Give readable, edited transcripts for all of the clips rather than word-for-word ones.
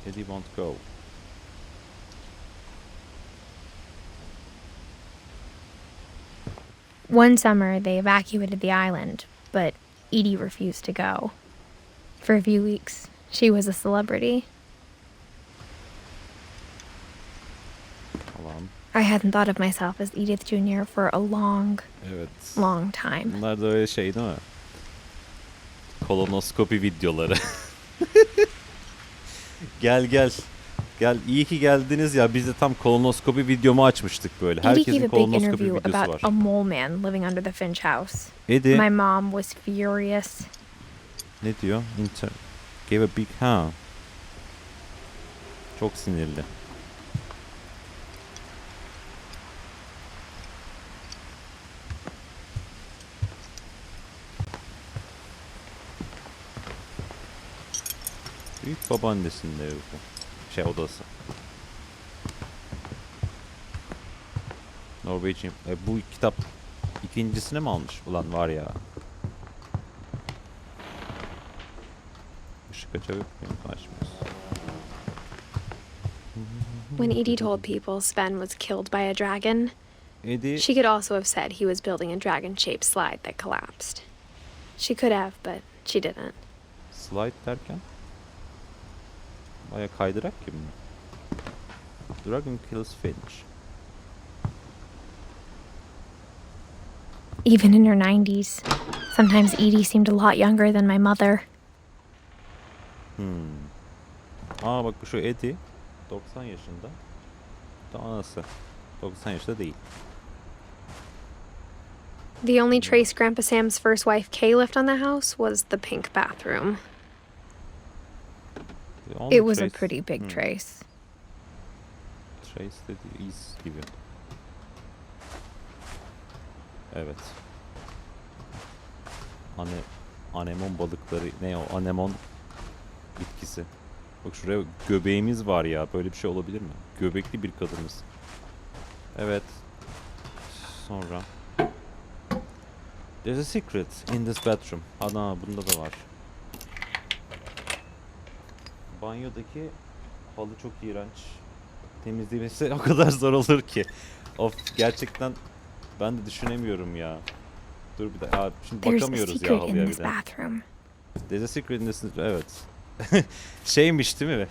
Eddie won't go. One summer, they evacuated the island, but Edie refused to go. For a few weeks, she was a celebrity. Allah'ım. I hadn't thought of myself as Edith Jr. for a long, Evet. long time. Bunlar da öyle şey değil mi? Kolonoskopi videoları. Gel gel. Gel, iyi ki geldiniz ya. Biz de tam kolonoskopi videomu açmıştık böyle. Edie gave Herkesin a big kolonoskopi interview videosu about var. a mole man living under the Finch house. Eddie My mom was furious. ne diyor? Gave a big Çok sinirli. Büyük babaannesinin evi bu. Odası. Norveç'in. Bu kitap ikincisini mi almış? Ulan var ya. Işık açabilir miyim? Açmıyoruz. When Edie told people Sven was killed by a dragon, Eddie she could also have said he was building a dragon-shaped slide that collapsed. She could have, but she didn't. slide derken baya kaydırak gibi mi? Dragon kills Finch. Even in her 90s, sometimes Edie seemed a lot younger than my mother. Aa bak şu Eddie 90 yaşında. Da anası 90 yaşında değil. The only trace Grandpa Sam's first wife Kay left on the house was the pink bathroom. It was a pretty big trace. Trace dedi iz gibi. Evet. Anemon balıkları ne o? Anemon bitkisi. Bak şuraya göbeğimiz var ya. Böyle bir şey olabilir mi? Göbekli bir kadınız. Evet. Sonra. There's a secret in this bathroom. Ana bunda da var. Banyodaki halı çok iğrenç. Temizlemesi o kadar zor olur ki. Of gerçekten ben de düşünemiyorum ya. Dur bir dakika. Şimdi There's a bakamıyoruz ya secret in halıya bir this de. bathroom. There's a secret in this. Evet. Şeymiş değil mi?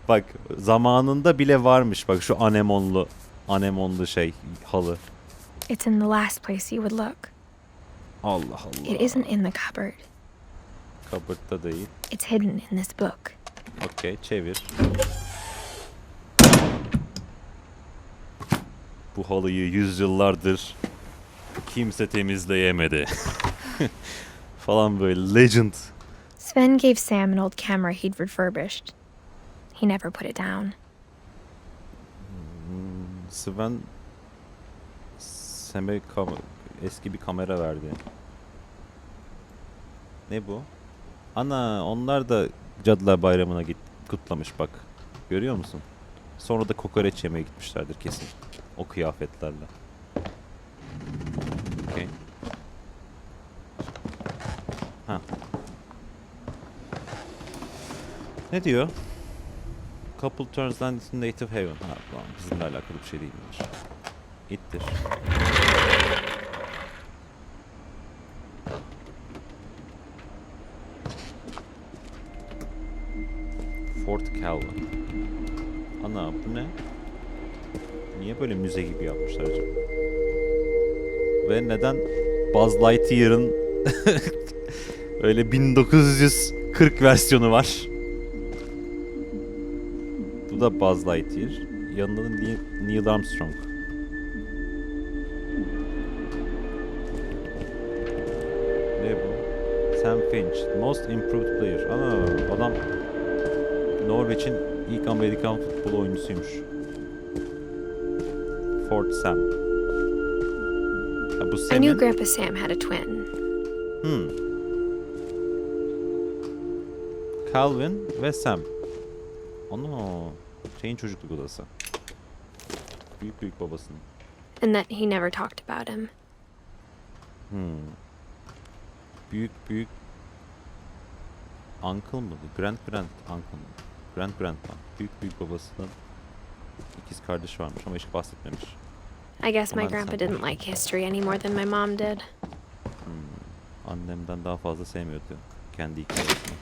Bak zamanında bile varmış bak şu anemonlu şey halı. It's in the last place you would look. Allah Allah. It isn't in the cupboard. Cupboard'da değil. It's hidden in this book. Okey çevir. Bu halıyı yüzyıllardır kimse temizleyemedi. Falan böyle legend. Sven gave Sam an old camera he'd refurbished. He never put it down. Sven Sam'e eski bir kamera verdi. Ne bu? Ana onlar da Cadılar Bayramı'na kutlamış bak. Görüyor musun? Sonra da kokoreç yemeye gitmişlerdir kesin. O kıyafetlerle. Okay. Ha. Ne diyor? Couple turns land in native haven. Ha, tamam. Bizimle alakalı bir şey değilmiş. İttir. Fort Calvin. Ana bu ne? Niye böyle müze gibi yapmışlar acaba? Ve neden Buzz Lightyear'ın öyle 1940 versiyonu var? Bu da Buzz Lightyear. Yanında da Neil Armstrong. Ne bu? Sam Finch, most improved player. Ana adam Norveç'in ilk Amerikan futbol oyuncusuymuş. Fort Sam. Ha, bu I knew Sam'in... Grandpa Sam had a twin. Calvin ve Sam. Ana. Şeyin çocukluk odası. Büyük babasının. And that he never talked about him. Büyük uncle mı? Grand uncle mı? Grandpa. Büyük babasının ikiz kardeşi varmış ama hiç bahsetmemiş. I guess my Roman grandpa sanatmış. didn't like history any more than my mom did. Annemden daha fazla sevmiyordu kendi hikayesini.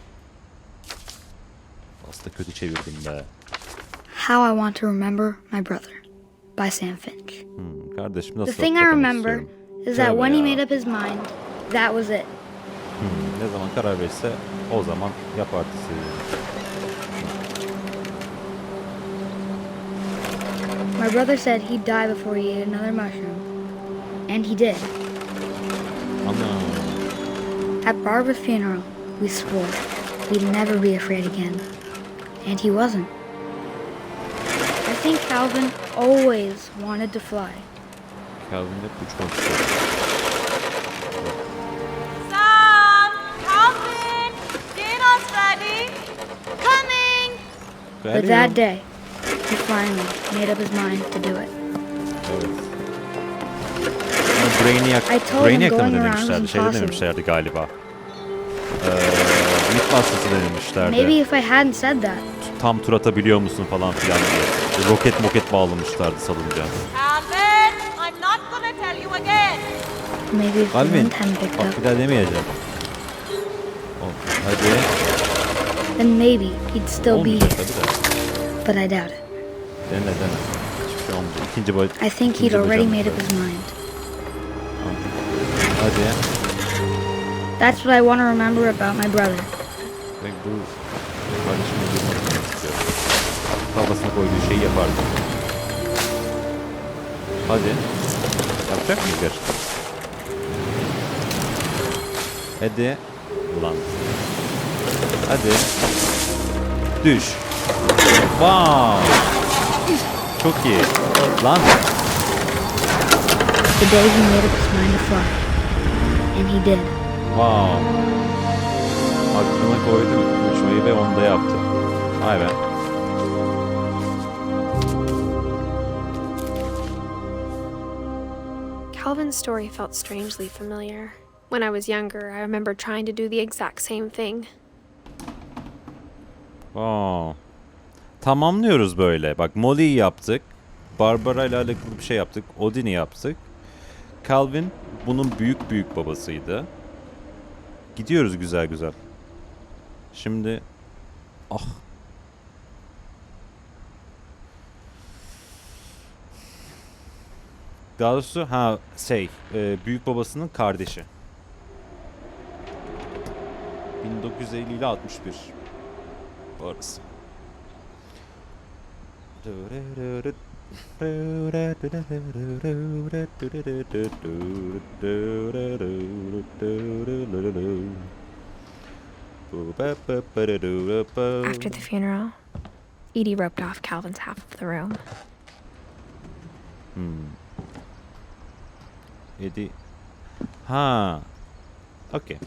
Aslında kötü çevirdim be. How I Want to Remember My Brother by Sam Finch. Kardeşim The nasıl thing I hatırlamak remember istiyorum. is that Tövbe when he ya. made up his mind, that was it. Ne zaman karar verirse o zaman yapardı. My brother said he'd die before he ate another mushroom. And he did. Ama At Barbara's funeral, we swore we'd never be afraid again. And he wasn't. I think Calvin always wanted to fly. Calvin'de uçmak istiyor. Sam! Calvin! Dinner's ready! Coming! But that day, he finally made up his mind to do it. Evet. Brainiac, I told him Brainiac'ta mı going around denemişlerdi? was Şeyde impossible. denemişlerdi galiba. Mythbusters denemişlerdi. Maybe if I hadn't said that, Tam tur atabiliyor musun falan filan diye. Roket bağlamışlardı salınca. Calvin! I'm not gonna tell you again! maybe if the Calvin, wind hadn't picked bak up, bir daha demeyeceğim. Hadi. then maybe he'd still be Olmayacak here. tabii de. But I doubt it. Dene. Hiçbir şey olmayacak. İkinci boy. I think he'd already made up his mind. Hadi. That's what I want to remember about my brother. Bak bu kardeşime duymak istiyorum. Kafasına koyduğu şeyi yapardı. Hadi. Yapacak mıyız gerçekten? Hadi. Ulan. Hadi. Düş. Wow. Çok iyi. Lan. The day he made up his mind to fly. And he did. Wow. Aklına koydu uçmayı ve onu da yaptı. Vay be. Calvin's story felt strangely familiar. When I was younger, I remember trying to do the exact same thing. Wow. Tamamlıyoruz böyle. Bak Molly'yi yaptık. Barbara ile alakalı bir şey yaptık. Odin'i yaptık. Calvin bunun büyük babasıydı. Gidiyoruz güzel. Şimdi daha doğrusu büyük babasının kardeşi. 1950 ile 61 bu arası. After the funeral, Edie roped off Calvin's half of the room. Eddie. Ha. Okay.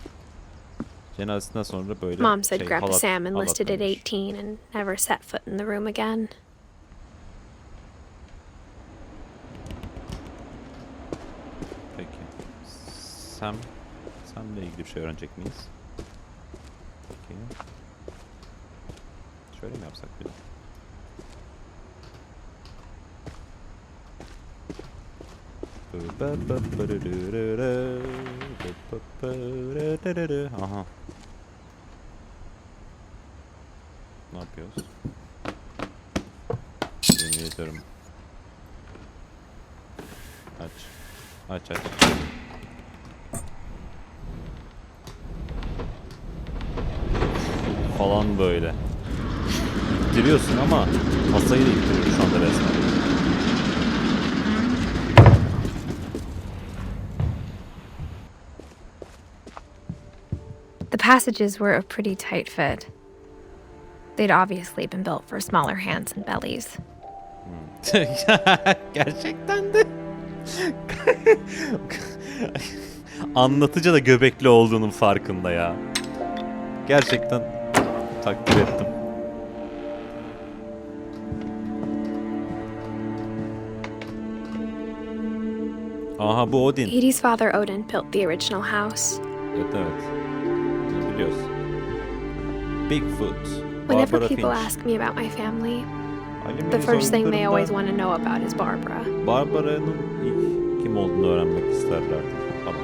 Cenazesinden sonra böyle Mom said Grandpa halat- Sam enlisted at halatlamış. 18 and never set foot in the room again. Peki. Sam'le ilgili bir şey öğrenecek miyiz? Peki. Şöyle mi yapsak bir de? Aha. Ne yapıyoruz? Yemin ediyorum. Aç. Falan böyle. İttiriyorsun ama masayı da ittiriyor şu anda resmen. The passages were a pretty tight fit. They'd obviously been built for smaller hands and bellies. Gerçekten de. Anlatıcı da göbekli olduğunun farkında ya. Gerçekten takdir ettim. Aha bu Odin. Edie's father Odin built the original house. Evet. Bunu biliyoruz. Bigfoot. Whenever Barbara people Finch. ask me about my family, Ali'nin the first thing they always zorluklarından want to know about is Barbara. Barbara'nın ilk kim olduğunu öğrenmek isterlerdi falan.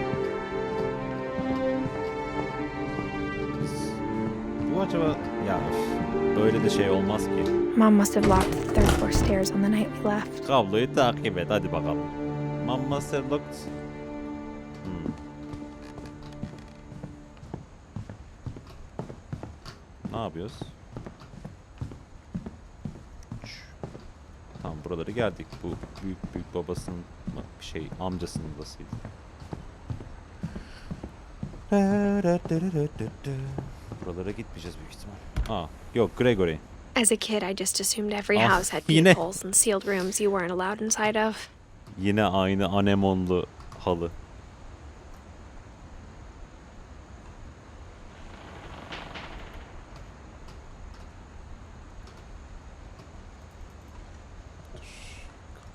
Bu acaba ya böyle de şey olmaz ki. Mom must have locked the third floor stairs on the night we left. Kabloyu takip et hadi bakalım. Mamma Serlock. Ne yapıyoruz? Tamam buraları geldik. Bu büyük babasının amcasının odasıydı. Buralara gitmeyeceğiz büyük ihtimal. Yok Gregory. As a kid, I just assumed every Ah, house had yine. peepholes and sealed rooms you weren't allowed inside of. Yine aynı anemonlu halı.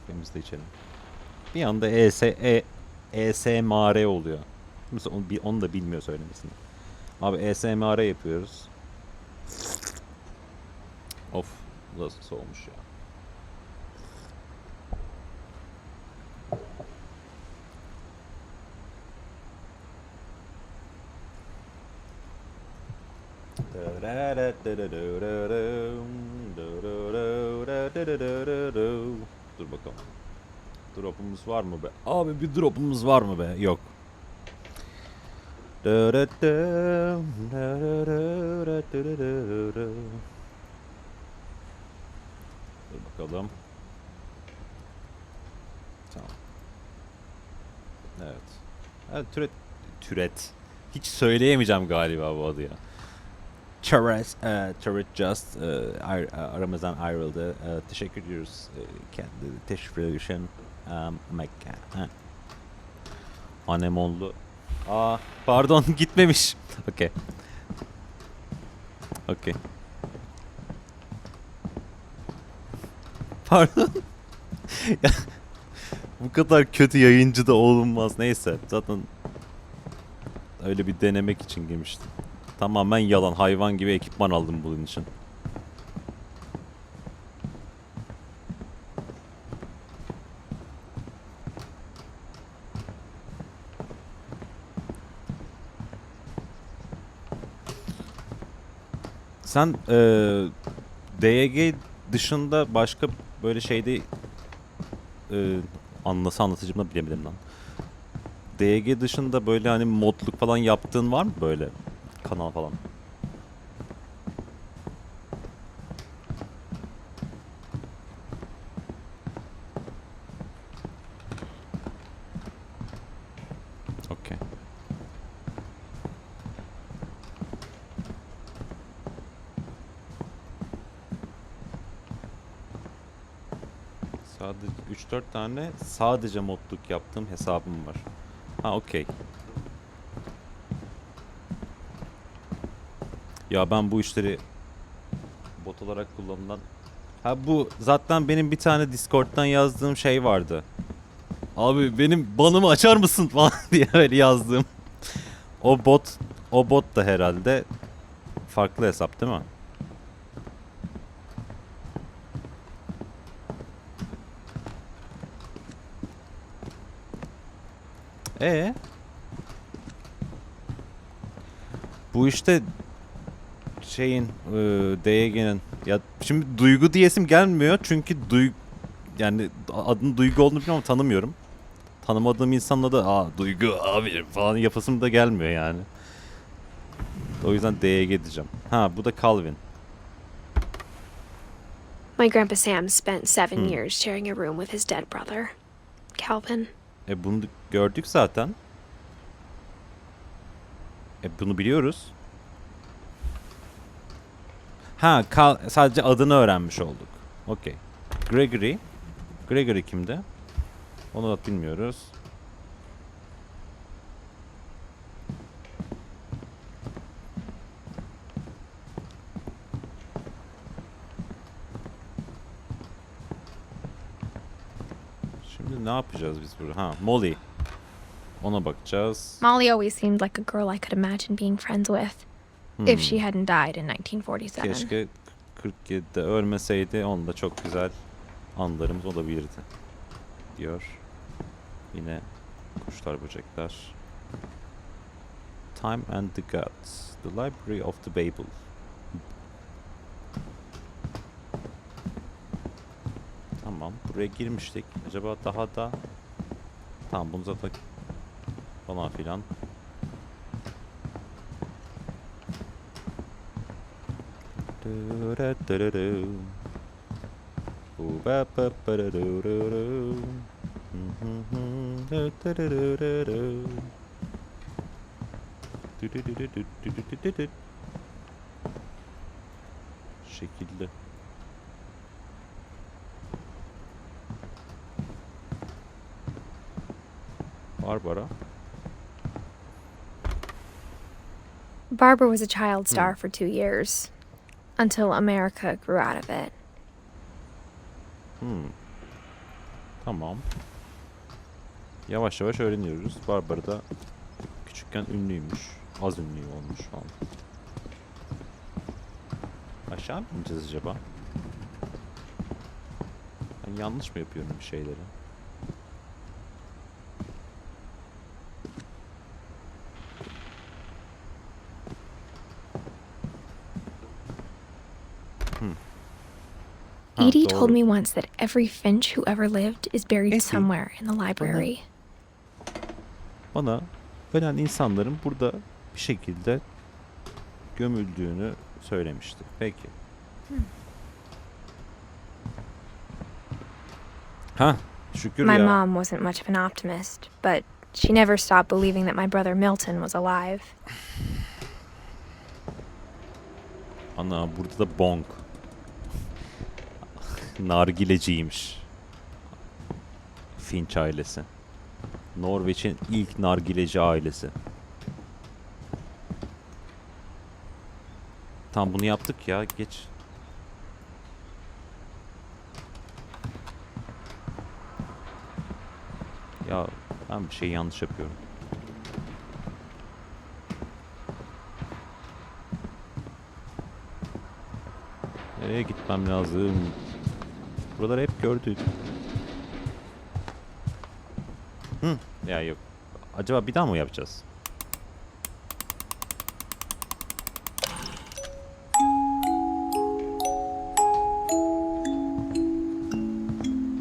Kahvemizi de içelim. Bir anda ESMR oluyor. Mesela onu da bilmiyor söylemesini. Abi ESMR yapıyoruz. Of, nasıl soğumuş ya. Dur bakalım. Drop'umuz var mı be? Abi bir drop'umuz var mı be? Yok. Dur bakalım. Tamam. Evet. Evet, türet. Hiç söyleyemeyeceğim galiba bu adı ya. Turret Just aramızdan ayrıldı. Teşekkür ediyoruz. Kendi teşekkür için. Anemonlu. Pardon gitmemiş. Okey. Okey. Pardon. Ya, bu kadar kötü yayıncı da olunmaz. Neyse zaten öyle bir denemek için girmiştim. Tamamen yalan. Hayvan gibi ekipman aldım bunun için. Sen DYG dışında başka böyle şeyde nasıl anlatacağımı bilemedim lan. DYG dışında böyle hani modluk falan yaptığın var mı böyle kanal falan? Okey. Sadece 3-4 tane sadece modluk yaptığım hesabım var. Ha okey. Ya ben bu işleri bot olarak kullanılan... Ha bu zaten benim bir tane Discord'dan yazdığım şey vardı. Abi benim banımı açar mısın falan diye öyle yazdığım. O bot da herhalde farklı hesap değil mi? Bu işte şeyin DYG'nin ya şimdi Duygu diyesim gelmiyor çünkü yani adının Duygu olduğunu bilmiyorum ama tanımıyorum. Tanımadığım insanla da Duygu abi falan yapasım da gelmiyor yani. O yüzden DYG diyeceğim. Ha bu da Calvin. My Grandpa Sam spent 7 years sharing a room with his dead brother, Calvin. Bunu gördük zaten. Bunu biliyoruz. Ha sadece adını öğrenmiş olduk. Okey. Gregory kimdi? Onu da bilmiyoruz. Şimdi ne yapacağız biz burada? Ha, Molly. Ona bakacağız. Molly always seemed like a girl I could imagine being friends with. if she hadn't died in 1947. Keşke 47'de ölmeseydi, onda çok güzel anılarımız olabilirdi diyor. Yine kuşlar, böcekler. Time and the Gods. The Library of the Bible. Tamam, buraya girmiştik. Acaba daha da... Tamam, bunu zaten falan filan. Şekilde. Barbara. Barbara was a child star for 2 years, until America grew out of it. Tamam. Yavaş yavaş öğreniyoruz. Barbara da küçükken ünlüymüş. Az ünlü olmuş falan. Aşağı mı ineceğiz acaba? Ben yanlış mı yapıyorum bir şeyleri? Edie told me once that every Finch who ever lived is buried Edie. somewhere in the library. Bana ölen insanların burada bir şekilde gömüldüğünü söylemişti. Peki. Ha, şükür My ya. mom wasn't much of an optimist, but she never stopped believing that my brother Milton was alive. Ana, burada da bonk. Nargileciymiş. Finch ailesi. Norveç'in ilk nargileci ailesi. Tam bunu yaptık ya, geç. Ya ben bir şey yanlış yapıyorum. Nereye gitmem lazım? Buraları hep gördük. Ya yok. Acaba bir daha mı yapacağız?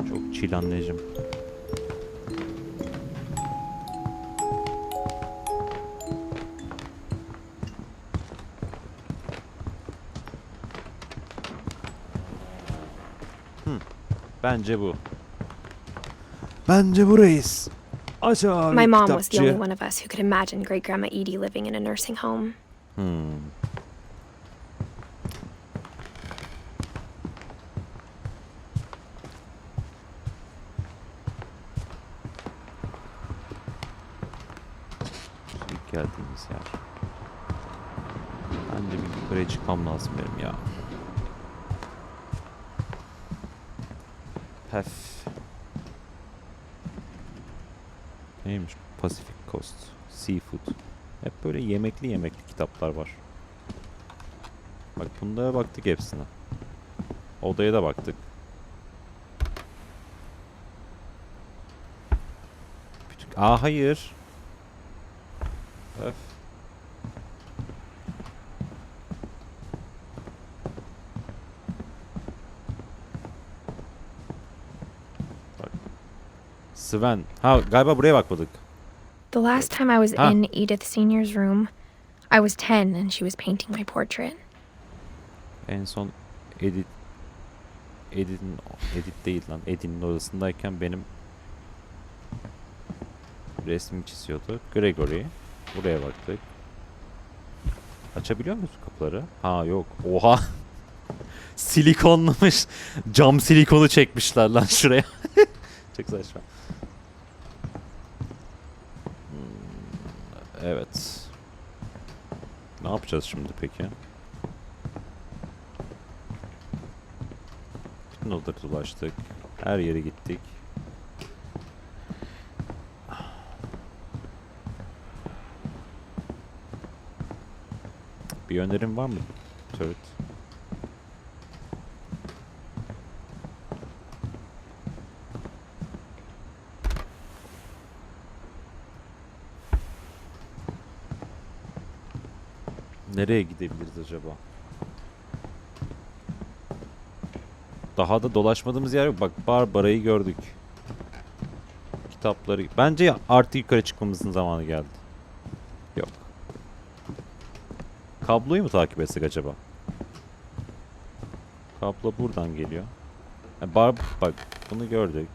Çok chill anneciğim. Bence bu. Bence bu reis. Acaba My bir mom was the only kitapçı. one of us who could imagine Great Grandma Edie living in a nursing home. İlk geldiğimiz yer. Ben de bir yukarıya çıkmam lazım benim ya. Pef. Neymiş? Pacific Coast. Seafood. Hep böyle yemekli kitaplar var. Bak bunda baktık hepsine. Odaya da baktık. Aa hayır. Öf. Bak. Sven. Ha galiba buraya bakmadık. The last time I was Ah. in Edith Senior's room, I was 10 and she was painting my portrait. En son Edith değil lan. Edith'in odasındayken benim resmi çiziyordu. Gregory. Buraya baktık. Açabiliyor muyuz kapıları? Ha yok. Oha. Silikonlamış. Cam silikonu çekmişler lan şuraya. Çok saçma. Evet. Ne yapacağız şimdi peki? Bütün odaları dolaştık. Her yere gittik. Bir önerim var mı? Turret. Nereye gidebiliriz acaba? Daha da dolaşmadığımız yer yok. Bak Barbara'yı gördük. Kitapları. Bence artık yukarı çıkmamızın zamanı geldi. Yok. Kabloyu mu takip etsek acaba? Kablo buradan geliyor. Bak bunu gördük.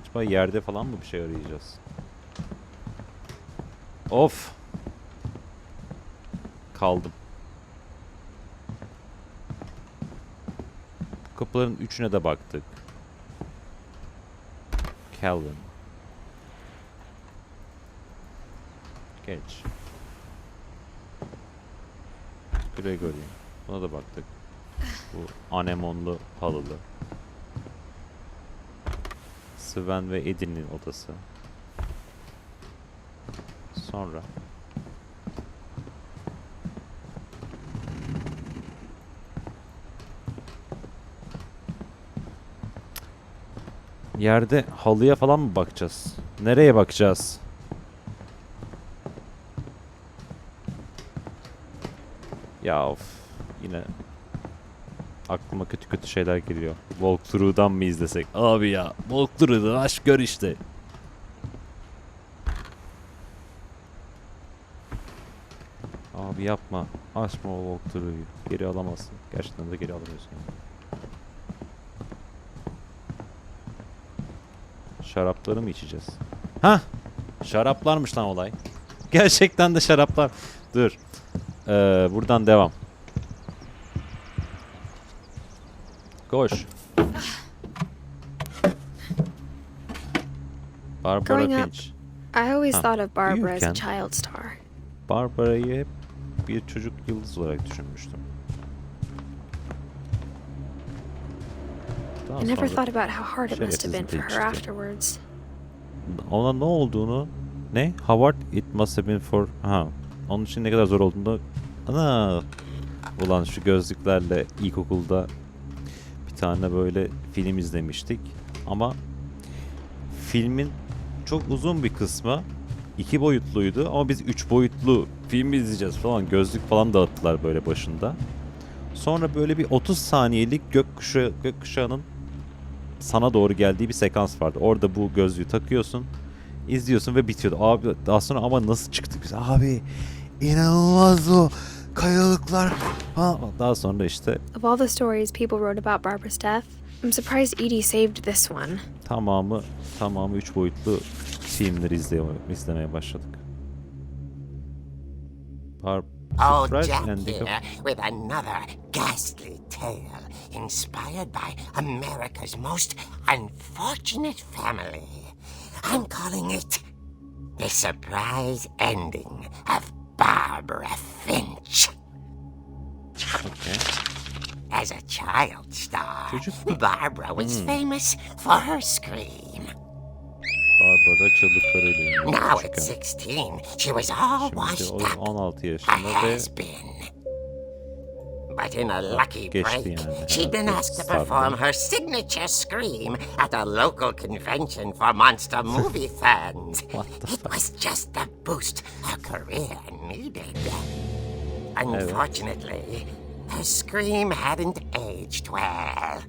Acaba yerde falan mı bir şey arayacağız? Of. Kaldım. Bu kapıların üçüne de baktık. Calvin. Geç. Gregory. Buna da baktık. Bu anemonlu halılı. Sven ve Edin'in odası. Sonra yerde halıya falan mı bakacağız? Nereye bakacağız? Ya of. Yine aklıma kötü kötü şeyler geliyor. Walkthrough'dan mı izlesek? Abi ya. Walkthrough'dan aç gör işte. Abi yapma. Açma o walkthrough'u. Geri alamazsın. Gerçekten de geri alamıyorsun. Şarapları mı içeceğiz? Hah! Şaraplarmış lan olay. Gerçekten de şaraplar. Dur. Buradan devam. Koş. Barbara Growing up, Finch. I always Huh. thought of Barbara as a You can. child star. Barbara'yı hep bir çocuk yıldız olarak düşünmüştüm. Daha I never sonra thought about how hard it must have been for her şerefsizin afterwards. ona ne olduğunu, ne? Howard it must have been for... Ha. Onun için ne kadar zor olduğunu... Ana! Ulan şu gözlüklerle ilkokulda bir tane böyle film izlemiştik. Ama filmin çok uzun bir kısmı 2 boyutluydu ama biz 3 boyutlu film izleyeceğiz falan. Gözlük falan dağıttılar böyle başında. Sonra böyle bir 30 saniyelik gökkuşağının sana doğru geldiği bir sekans vardı. Orada bu gözlüğü takıyorsun, izliyorsun ve bitiyordu. Abi daha sonra ama nasıl çıktık biz? Abi inanılmaz o kayalıklar. Ha, daha sonra işte Of all the stories people wrote about Barbara's death, I'm surprised Edie saved this one. tamamı 3 boyutlu filmleri izlemeye başladık. Oh, Surprise Jack ending of- here with another ghastly tale inspired by America's most unfortunate family. I'm calling it The Surprise Ending of Barbara Finch. Okay. As a child star, Çocuk- Barbara was famous for her scream. Barbara çığlıklarıyla ünlü Now at küçükken. 16, she was all Şimdi washed o up. 16 A yaşında ve has-been. But in a lucky Geçti break, yani, she'd been herhalde asked to sardı. perform her signature scream at a local convention for monster movie fans. What the It was just the boost her career needed. Unfortunately, her scream hadn't aged well.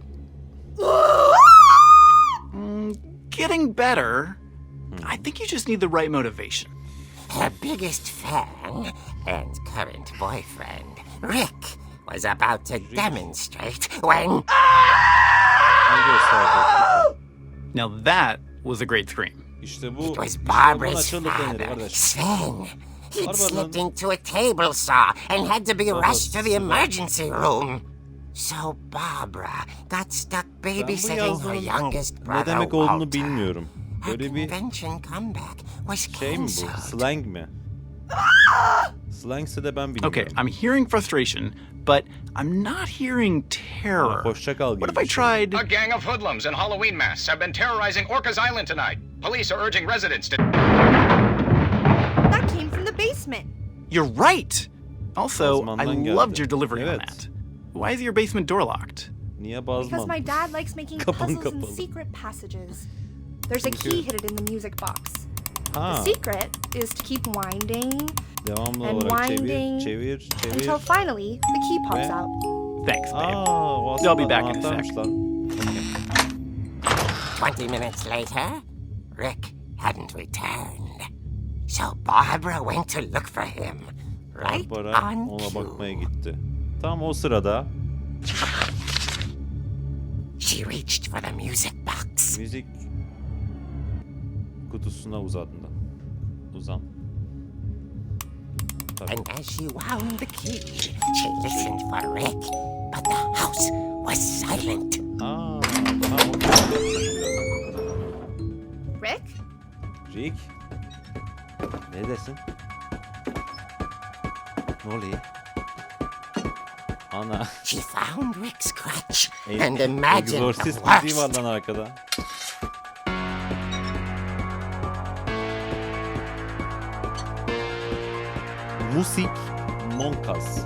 Getting better. I think you just need the right motivation. Her biggest fan and current boyfriend, Rick, was about to demonstrate when... Ne gösterecek? Now that was a great scream. İşte bu It was işte buna Barbara's çığlık denir father, kardeş. Sven. He'd Barbara. slipped into a table saw and had to be rushed to the emergency room. So Barbara got stuck Ben bu babysitting her yazdığın youngest brother ne demek olduğunu Walter. bilmiyorum. Her Böyle bir convention comeback was şey mi bu? cancelled. Slang mi? Slangse de ben bilmiyorum. Okay, I'm hearing frustration, but I'm not hearing terror. Hoşça kal What gibi if I bir şey. tried... A gang of hoodlums in Halloween masks have been terrorizing Orcas Island tonight. Police are urging residents to... That came from the You're right. Also, I Bazmandan geldi. loved your delivery on Evet. that. Why is your basement door locked? Niye Because bazman? my dad likes making Kapın puzzles and kapalı. secret passages. There's a Çünkü- key hidden in the music box. Ha, The secret is to keep winding devamlı and olarak winding çevir. until finally the key pops Ve- out. Thanks, babe. O I'll be aslında back in a anahtarmış sec. lan. 20 minutes later, Rick hadn't returned. So Barbara went to look for him. Right Barbara on ona bakmaya cue. gitti. Tam o sırada She reached for the music box. müzik kutusuna uzan. Tabii. And as she wound the key, she listened for Rick, but the house was silent. Aa, tamam. Rick? Rick. Ne desin? Ne oluyor? Ana. She found Rick's crutch E- and imagined the Exorcist müziği var worst. lan arkada. Musik Monkas.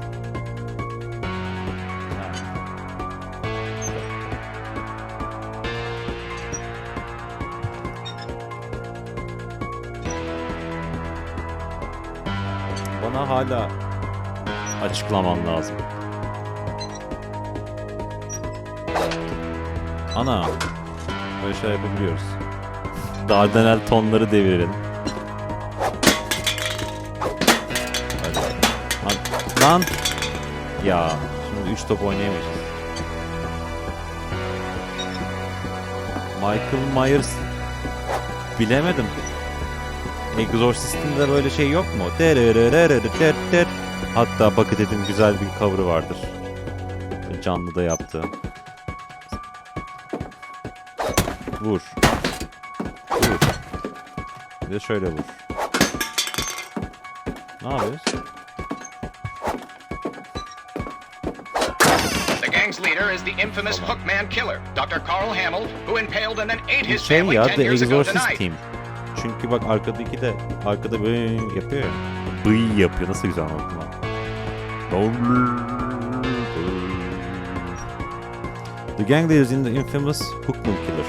Bana hala açıklaman lazım. Ana. Böyle şey yapabiliyoruz. Dardanel tonları devirelim. Hadi. Lan. Ya. Şimdi 3 top oynayamayacağız. Michael Myers. Bilemedim. Exorcist'in de böyle şey yok mu? Hatta Buckethead'in güzel bir cover'ı vardır. Canlı da yaptı. Vur. Vur. Bir de şöyle vur. Ne yapıyoruz? The gang's leader is the infamous Hookman killer, Dr. Carl Hamill, who impaled and then ate his Şey family ya 10 The years ago Exorcist tonight. Team. Çünkü bak arkadaki de arkada böyle yapıyor ya. Bıy yapıyor. Nasıl güzel anlattım lan. The gang leader is in the infamous Hookman killer.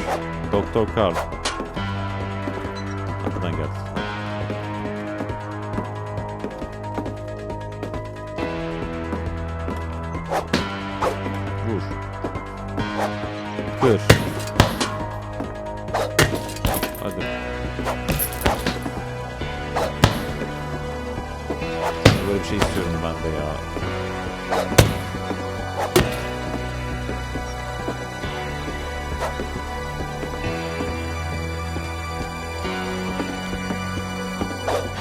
Dr. Carl. Arkadan geldi. Vur. Kır. Hadi. Böyle bir şey istiyorum ben de ya.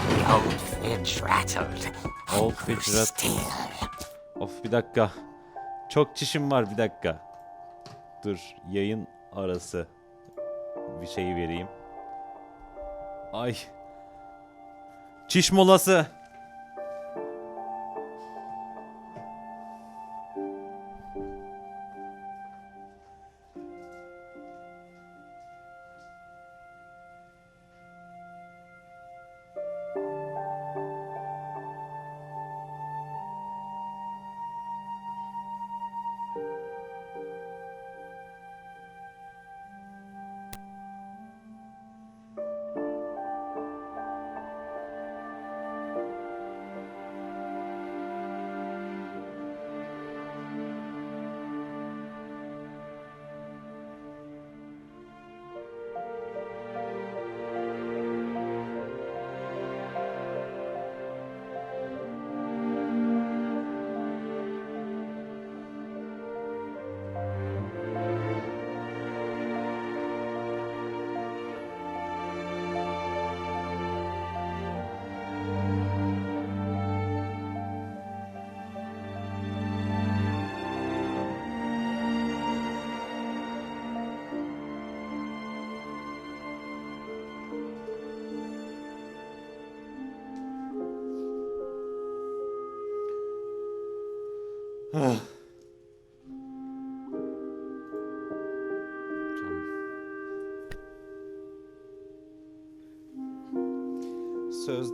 The old fridge rattled. and Old grew fridge rattled. still. Of bir dakika. Çok çişim var bir dakika. Dur yayın arası bir şey vereyim. Ay. Çiş molası. Ah.